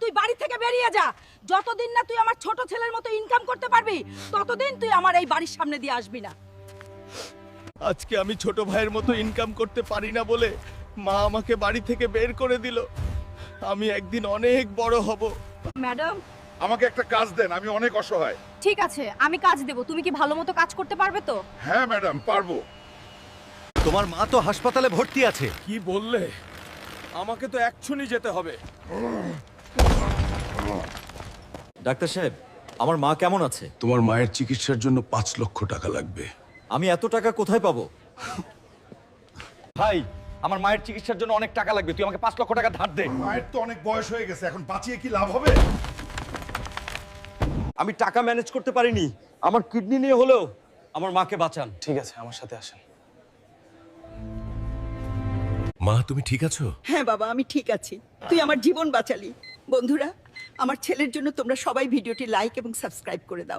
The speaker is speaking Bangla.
তুই বাড়ি থেকে বেরিয়ে যা। যতদিন না তুই আমার ছোট ছেলের মতো ইনকাম করতে পারবি ততদিন তুই আমার এই বাড়ির সামনে দিয়ে আসবি না। আজকে আমি ছোট ভাইয়ের মতো ইনকাম করতে পারি না বলে মা আমাকে বাড়ি থেকে বের করে দিল। আমি একদিন অনেক বড় হব। ম্যাডাম, আমাকে একটা কাজ দেন, আমি অনেক অসহায়। ঠিক আছে, আমি কাজ দেব। তুমি কি ভালো মতো কাজ করতে পারবে তো? হ্যাঁ ম্যাডাম, পারবো। তোমার মা তো হাসপাতালে ভর্তি আছে। কি বললে? আমাকে তো এক্ষুনি যেতে হবে। ডাক্তার সাহেব, আমার মা কেমন আছে? তোমার মায়ের চিকিৎসার জন্য 5 লক্ষ টাকা লাগবে। আমি এত টাকা কোথায় পাবো? ভাই, আমার মায়ের চিকিৎসার জন্য অনেক টাকা লাগবে, তুই আমাকে 5 লক্ষ টাকা ধার দে। মায়ের তো অনেক বয়স হয়ে গেছে, এখন বাঁচিয়ে কি লাভ হবে? আমি টাকা ম্যানেজ করতে পারিনি। আমার কিডনি নিয়ে হলেও আমার মাকে বাঁচান। ঠিক আছে, আমার সাথে আসেন। মা, তুমি ঠিক আছো? হ্যাঁ বাবা, আমি ঠিক আছি। তুই আমার জীবন বাঁচালি। বন্ধুরা, আমার ছেলের জন্য তোমরা সবাই ভিডিওটি লাইক এবং সাবস্ক্রাইব করে দাও।